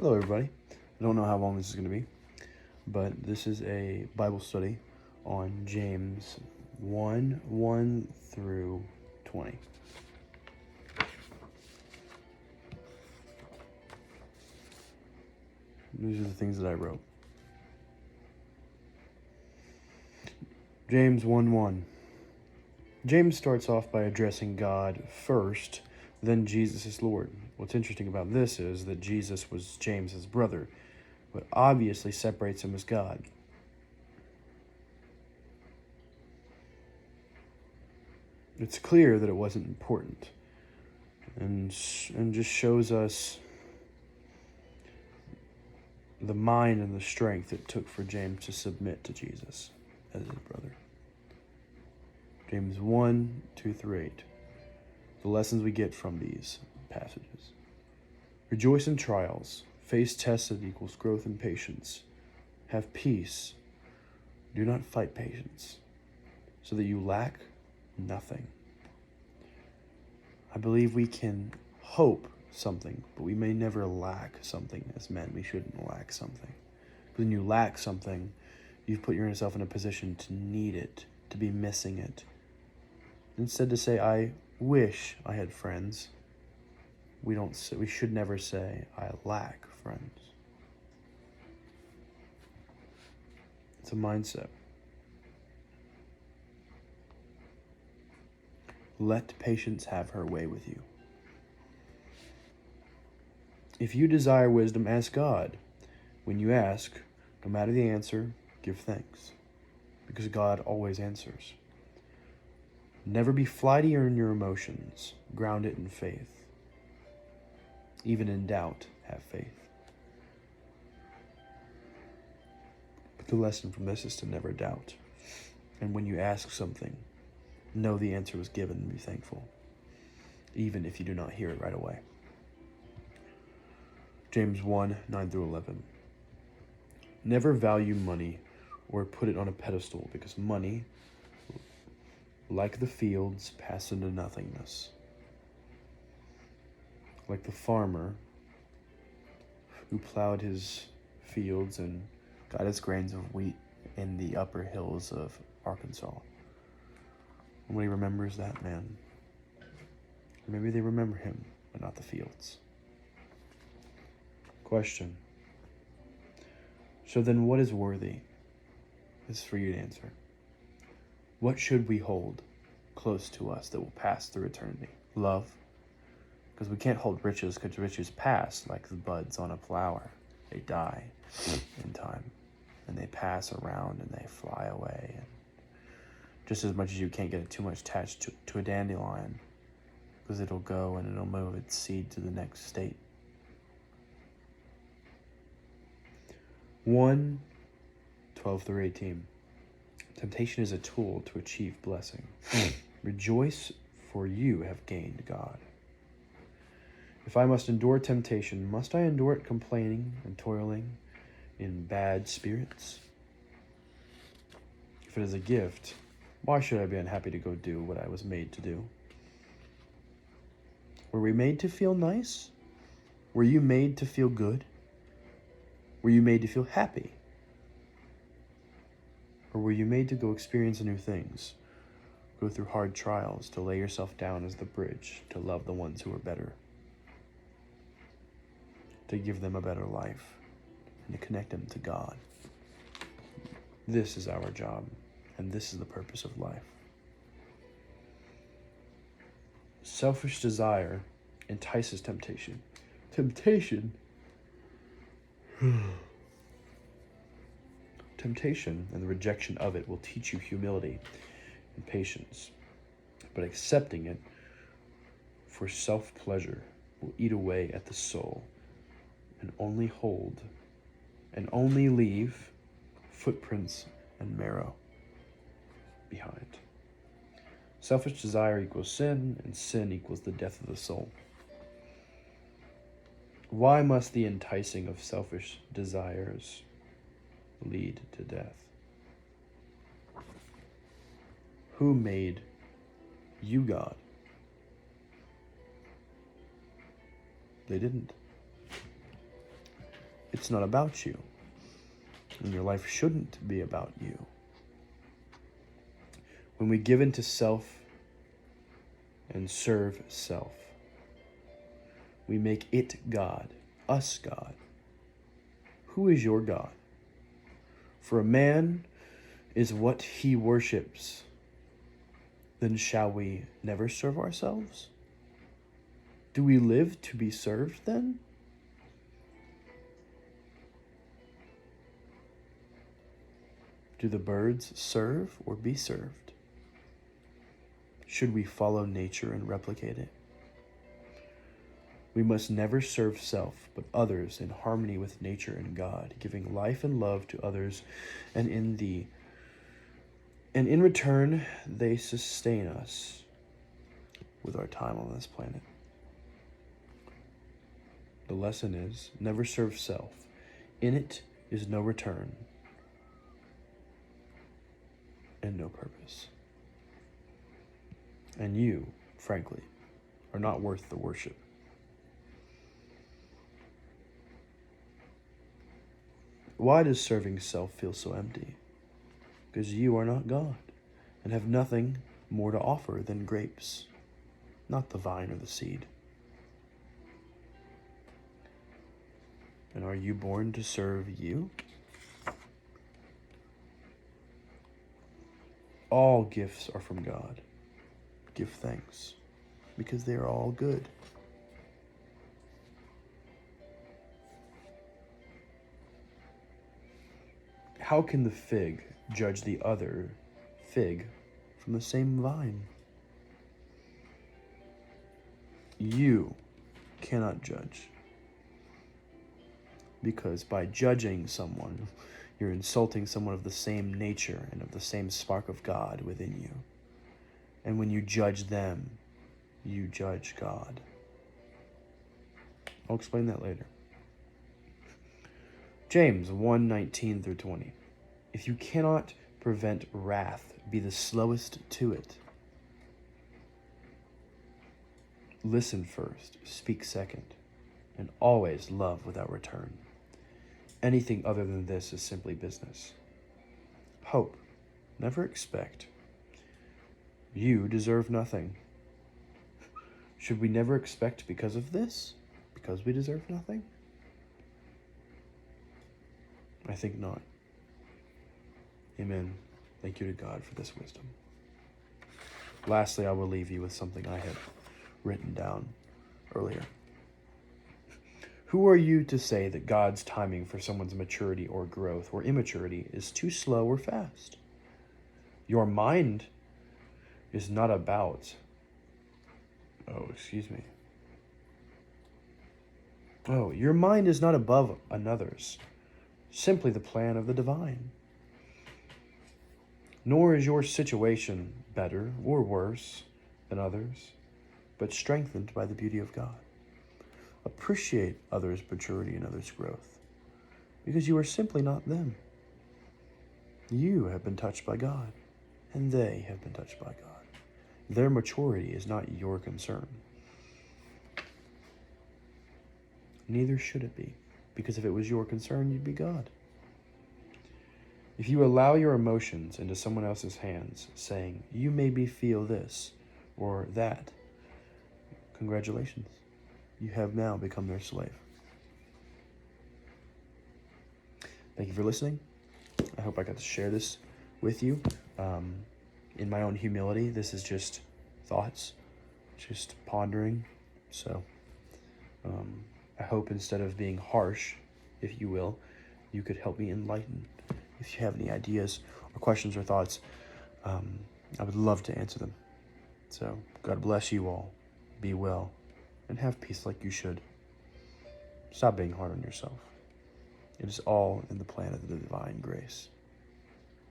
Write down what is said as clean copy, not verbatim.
Hello, everybody. I don't know how long this is going to be, but this is a Bible study on James 1 through 20. These are the things that I wrote. James 1:1. James starts off by addressing God first, then Jesus is Lord. What's interesting about this is that Jesus was James's brother, what obviously separates him as God. It's clear that it wasn't important, and just shows us the mind and the strength it took for James to submit to Jesus as his brother. James 1:2-8. The lessons we get from these passages. Rejoice in trials. Face tested equals growth in patience. Have peace. Do not fight patience, so that you lack nothing. I believe we can hope something, but we may never lack something. As men, we shouldn't lack something. When you lack something, you've put yourself in a position to need it, to be missing it. Instead to say, I wish I had friends, we should never say, I lack friends. It's a mindset. Let patience have her way with you. If you desire wisdom, ask God. When you ask, no matter the answer, give thanks, because God always answers. Never be flighty in your emotions. Ground it in faith. Even in doubt, have faith. But the lesson from this is to never doubt. And when you ask something, know the answer was given and be thankful, even if you do not hear it right away. James 1:9-11. Never value money or put it on a pedestal, because money, like the fields, pass into nothingness. Like the farmer who plowed his fields and got his grains of wheat in the upper hills of Arkansas. Nobody remembers that man. Maybe they remember him, but not the fields. Question. So then what is worthy? This is for you to answer. What should we hold close to us that will pass through eternity? Love? Because we can't hold riches, because riches pass like the buds on a flower. They die in time, and they pass around and they fly away. And just as much as you can't get too much attached to a dandelion, because it'll go and it'll move its seed to the next state. 1:12-18. Temptation is a tool to achieve blessing. Rejoice, for you have gained God. If I must endure temptation, must I endure it complaining and toiling in bad spirits? If it is a gift, why should I be unhappy to go do what I was made to do? Were we made to feel nice? Were you made to feel good? Were you made to feel happy? Or were you made to go experience new things, go through hard trials, to lay yourself down as the bridge, to love the ones who are better, to give them a better life, and to connect them to God? This is our job, and this is the purpose of life. Selfish desire entices temptation. Temptation and the rejection of it will teach you humility and patience, but accepting it for self-pleasure will eat away at the soul and only leave footprints and marrow behind. Selfish desire equals sin, and sin equals the death of the soul. Why must the enticing of selfish desires lead to death? Who made you God? They didn't. It's not about you. And your life shouldn't be about you. When we give into self and serve self, we make it God, us God. Who is your God? For a man is what he worships. Then shall we never serve ourselves? Do we live to be served then? Do the birds serve or be served? Should we follow nature and replicate it? We must never serve self, but others in harmony with nature and God, giving life and love to others, and in return, they sustain us with our time on this planet. The lesson is, never serve self. In it is no return and no purpose. And you, frankly, are not worth the worship. Why does serving self feel so empty? Because you are not God and have nothing more to offer than grapes, not the vine or the seed. And are you born to serve you? All gifts are from God. Give thanks, because they are all good. How can the fig judge the other fig from the same vine? You cannot judge, because by judging someone, you're insulting someone of the same nature and of the same spark of God within you. And when you judge them, you judge God. I'll explain that later. James 1:19 through 20. If you cannot prevent wrath, be the slowest to it. Listen first, speak second, and always love without return. Anything other than this is simply business. Hope, never expect. You deserve nothing. Should we never expect because of this? Because we deserve nothing? I think not. Amen. Thank you to God for this wisdom. Lastly, I will leave you with something I had written down earlier. Who are you to say that God's timing for someone's maturity or growth or immaturity is too slow or fast? Your mind is not about... your mind is not above another's, simply the plan of the divine. Nor is your situation better or worse than others, but strengthened by the beauty of God. Appreciate others' maturity and others' growth, because you are simply not them. You have been touched by God, and they have been touched by God. Their maturity is not your concern. Neither should it be, because if it was your concern, you'd be God. If you allow your emotions into someone else's hands, saying, you made me feel this or that, congratulations. You have now become their slave. Thank you for listening. I hope I got to share this with you. In my own humility, this is just thoughts, just pondering. So I hope instead of being harsh, if you will, you could help me enlighten. If you have any ideas or questions or thoughts, I would love to answer them. So God bless you all. Be well and have peace like you should. Stop being hard on yourself. It is all in the plan of the divine grace.